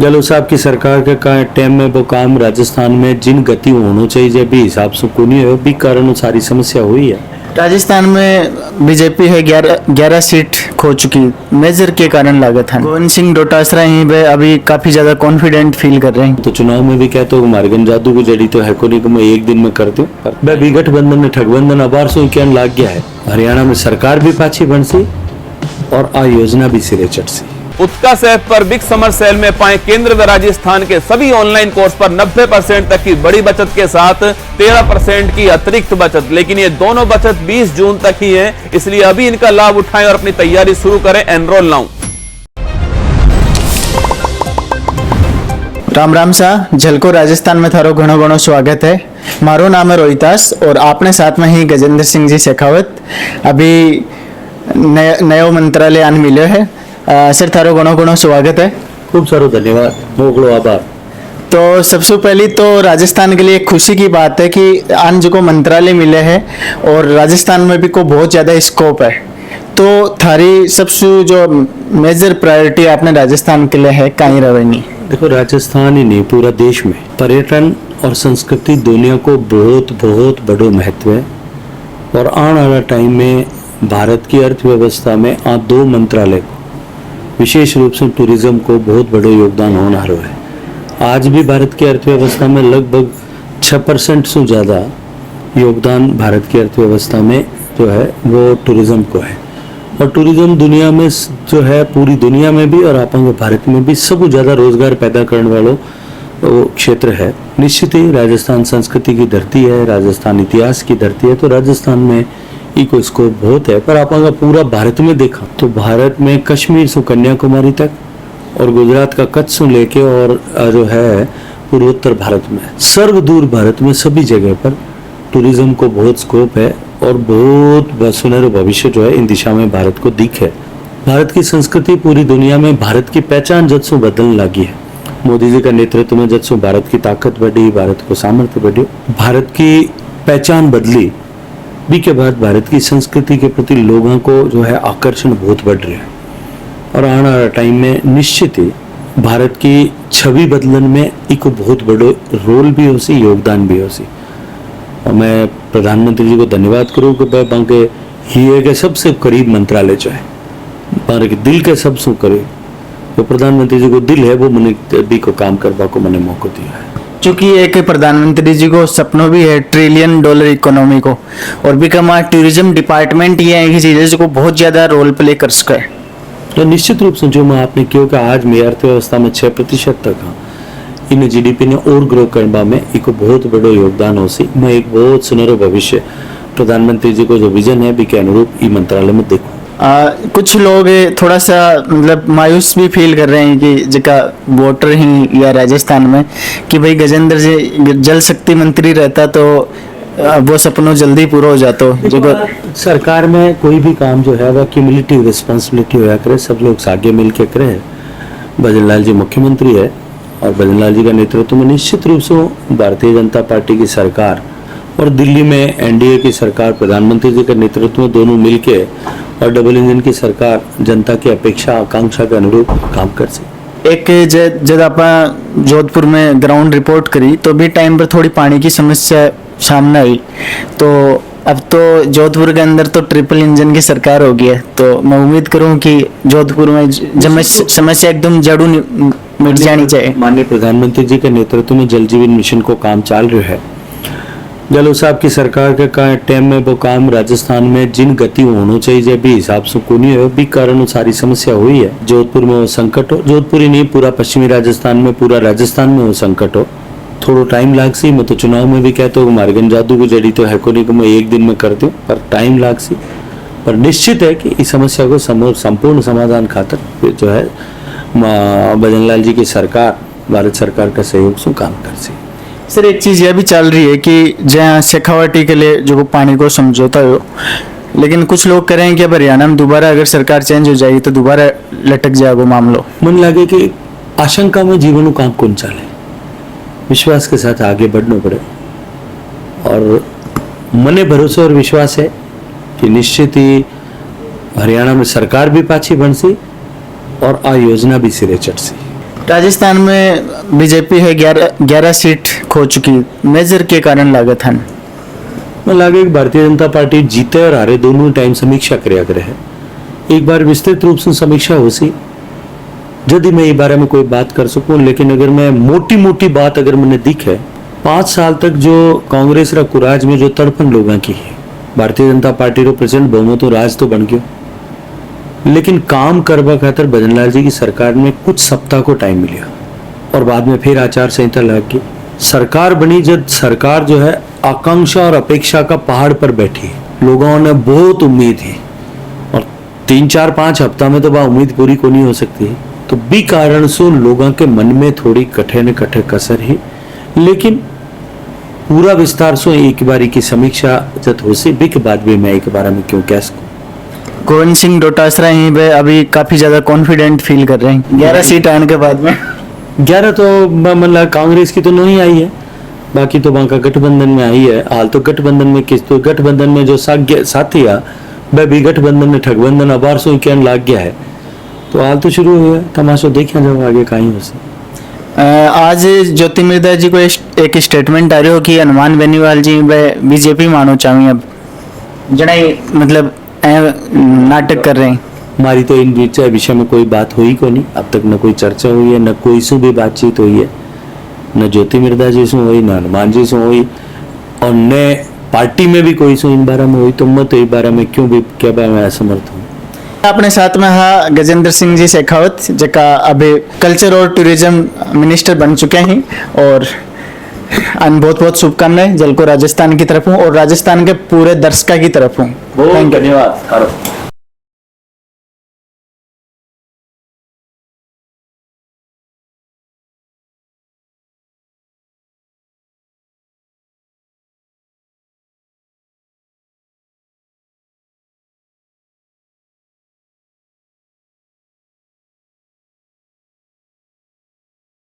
गहलोत साहब की सरकार के टाइम में वो काम राजस्थान में जिन गति होना चाहिए भी हिसाब से को नहीं हो भी कारण सारी समस्या हुई है। राजस्थान में बीजेपी है 11 सीट खो चुकी, मेजर के कारण लागत है। गोविंद सिंह डोटासरा यहीं पे अभी काफी ज्यादा कॉन्फिडेंट फील कर रहे हैं। तो चुनाव में भी कहते हो मार्गन जादू की जड़ी तो है को नहीं, मैं एक दिन में करती हूँ। मैं भी गठबंधन में ठगबंधन अबार सो क्या लाग गया है। हरियाणा में सरकार भी पाछी बन सी और आ योजना भी सिरे चढ़ सी। उत्कर्ष ऐप पर बिग समर सेल में पाएं केंद्र व राजस्थान के सभी ऑनलाइन कोर्स पर 90% तक की बड़ी बचत के साथ 13% की अतिरिक्त बचत। लेकिन ये दोनों बचत 20 जून तक ही है, इसलिए अभी इनका लाभ उठाएं और अपनी तैयारी शुरू करें। Enrol now. राम राम सा झलको राजस्थान में थारो घणो घणो स्वागत है। मारो नाम है रोहितास और आपने साथ में ही गजेंद्र सिंह जी शेखावत। अभी नयो मंत्रालय आन मिलो है। सर थारो घणो घणो स्वागत है। खूब सारो धन्यवाद, मोकलो आभार। तो सबसे पहली तो राजस्थान के लिए एक खुशी की बात है कि आन जो मंत्रालय मिले हैं और राजस्थान में भी को बहुत ज़्यादा स्कोप है। तो थारी सबसे जो मेजर प्रायोरिटी आपने राजस्थान के लिए है कहीं रवेनी? देखो, राजस्थान ही नहीं पूरा देश में पर्यटन और संस्कृति दुनिया को बहुत बहुत बड़ो महत्व है। और आने वाला टाइम में भारत की अर्थव्यवस्था में आ दो मंत्रालय को विशेष रूप से टूरिज्म को बहुत बड़ो योगदान होना रहा है। आज भी भारत की अर्थव्यवस्था में लगभग 6% से ज़्यादा योगदान भारत की अर्थव्यवस्था में जो है वो टूरिज्म को है। और टूरिज्म दुनिया में जो है पूरी दुनिया में भी और आप भारत में भी सबसे ज़्यादा रोजगार पैदा करने वालों वो क्षेत्र है। निश्चित ही राजस्थान संस्कृति की धरती है, राजस्थान इतिहास की धरती है, तो राजस्थान में इको स्कोप बहुत है। पर आप पूरा भारत में देखा तो भारत में कश्मीर से कन्याकुमारी तक और गुजरात का कच्छ से लेके और जो है पूर्वोत्तर भारत में सर्वदूर भारत में सभी जगह पर टूरिज्म को बहुत स्कोप है और बहुत सुनहरा भविष्य जो है इन दिशा में भारत को दिख है। भारत की संस्कृति पूरी दुनिया में भारत की पहचान जब से बदलने लगी है। मोदी जी का नेतृत्व में जब से भारत की ताकत बढ़ी, भारत को सामर्थ्य बढ़ी, भारत की पहचान बदली भी के बाद भारत की संस्कृति के प्रति लोगों को जो है आकर्षण बहुत बढ़ रहा है। और आने वाला टाइम में निश्चित ही भारत की छवि बदलन में एक बहुत बड़ो रोल भी हो सी, योगदान भी हो सी। और मैं प्रधानमंत्री जी को धन्यवाद करूँ कि बांके ही के सबसे करीब मंत्रालय जो है बारे के दिल के सबसे करीब जो प्रधानमंत्री जी को दिल है वो मैंने भी को काम करवा को मैंने मौका दिया है। चूंकि एक प्रधानमंत्री जी को सपनों भी है $1 ट्रिलियन इकोनॉमी को और भी कमा टूरिज्म डिपार्टमेंट ये है चीजें को बहुत ज्यादा रोल प्ले कर सका है। तो निश्चित रूप से जो मैं आपने क्यों कि आज मेरी अर्थव्यवस्था में 6% तक इन GDP ने और ग्रो करने में एक बहुत बड़ो योगदान हो सी। मैं एक बहुत सुनहरा भविष्य प्रधानमंत्री जी को जो विजन है भी के अनुरूप ई मंत्रालय में देखूं। कुछ लोग थोड़ा सा मतलब मायूस भी फील कर रहे हैं कि जिका वोटर ही या राजस्थान में कि भाई गजेंद्र जी जल शक्ति मंत्री रहता तो वो सपनों जल्दी पूरा हो जाता। जो सरकार में कोई भी काम जो है वह क्यूमुलेटिव रिस्पांसिबिलिटी होया करे, सब लोग आगे मिल के करे। भजन लाल जी मुख्यमंत्री है और भजन लाल जी का नेतृत्व में निश्चित रूप से भारतीय जनता पार्टी की सरकार और दिल्ली में NDA की सरकार प्रधानमंत्री जी के नेतृत्व में दोनों मिलके और डबल इंजन की सरकार जनता की अपेक्षा आकांक्षा के अनुरूप काम कर सके। एक जब आप जोधपुर में ग्राउंड रिपोर्ट करी तो भी टाइम पर थोड़ी पानी की समस्या सामने आई। तो अब तो जोधपुर के अंदर तो ट्रिपल इंजन की सरकार हो गई है। तो मैं उम्मीद करूं कि जोधपुर में समस्या एकदम जड़ू मिट जानी चाहिए। माननीय प्रधानमंत्री जी के नेतृत्व में जल जीवन मिशन को काम चल रहा है। गहलोत साहब की सरकार के टाइम में वो काम राजस्थान में जिन गति होना चाहिए भी हिसाब से को नहीं हो भी कारण सारी समस्या हुई है। जोधपुर में वो संकट हो, जोधपुर ही नहीं पूरा पश्चिमी राजस्थान में, पूरा राजस्थान में वो संकट हो। थोड़ा टाइम लाग सी। मैं तो चुनाव में भी कहता हूँ मार्गन जादू की जड़ी तो है को नहीं, मैं एक दिन में करती हूँ, पर टाइम लाग सी। पर निश्चित है कि इस समस्या को संपूर्ण समाधान खातर जो है भजन लाल जी की सरकार, भारत सरकार का सहयोग से काम कर सी। सर एक चीज़ यह भी चल रही है कि जहाँ शेखावाटी के लिए जो पानी को समझौता हो, लेकिन कुछ लोग कह रहे हैं कि अब हरियाणा में दोबारा अगर सरकार चेंज हो जाएगी तो दोबारा लटक जाएगा मामला। मन लगे कि आशंका में जीवन काम कौन चाले, विश्वास के साथ आगे बढ़ना पड़े। और मने भरोसा और विश्वास है कि निश्चित ही हरियाणा में सरकार भी पाछी बन सी और आ योजना भी सिरे चढ़ सी। राजस्थान में बीजेपी है 11 सीट खो चुकी, मेजर के कारण लागत है। मैं लागे कि भारतीय जनता पार्टी जीते और हारे दोनों टाइम समीक्षा કર્યા કરે है। एक बार विस्तृत रूप से समीक्षा हो सी यदि मैं ये बारे में कोई बात कर सकूं, लेकिन अगर मैं मोटी मोटी बात अगर मैंने दिखे 5 साल तक जो कांग्रेस रा कुराज में जो तड़पन लोगों की है, भारतीय जनता पार्टी रो प्रचंड बहुमत राज तो बन गयो, लेकिन काम करवा खातर भजनलाल जी की सरकार में कुछ सप्ताह को टाइम मिला और बाद में फिर आचार संहिता लग गई। सरकार बनी जब सरकार जो है आकांक्षा और अपेक्षा का पहाड़ पर बैठी, लोगों ने बहुत उम्मीद है और 3-4-5 हफ्ता में तो वह उम्मीद पूरी को नहीं हो सकती, तो बी कारण से लोगों के मन में थोड़ी कठे न कठे कसर है, लेकिन पूरा विस्तार से एक बारी की समीक्षा जब हो सी बी के बाद भी मैं एक बारे में क्यों कह सकूं। गोविंद सिंह डोटासरा यहीं पे अभी काफी ज्यादा कॉन्फिडेंट फील कर रहे हैं 11 सीट आने के बाद में। 11 तो मतलब कांग्रेस की तो नहीं आई है, बाकी तो वहां का गठबंधन में आई है। हाल तो गठबंधन में किस तो गठबंधन में जो साथी है वह भी गठबंधन में ठगबंधन अबार सो कहने लग गया है, तो हाल तो शुरू हुआ है, तमाशा देखा जाओ आगे कहीं हो से। आज ज्योति मिर्धा जी को एक स्टेटमेंट आ रही हो कि हनुमान बेनीवाल जी बीजेपी मानो चाहे अब जड़ाई मतलब नाटक कर रहे हैं। हमारी तो इन विषय में कोई बात हुई को नहीं, अब तक न कोई चर्चा हुई है, न कोई से भी बातचीत हुई है, न ज्योति मिर्धा जी से हुई, न हनुमान जी से हुई, और न पार्टी में भी कोई सो इन बारे में हुई, तो मैं तो इस बारे में क्यों भी क्या मैं असमर्थ हूँ। अपने साथ में हाँ गजेंद्र सिंह जी शेखावत जका अभी कल्चर और टूरिज्म मिनिस्टर बन चुके हैं, और बहुत बहुत शुभकामनाएं जल को राजस्थान की तरफ हूँ और राजस्थान के पूरे दर्शकों की तरफ हूँ। धन्यवाद।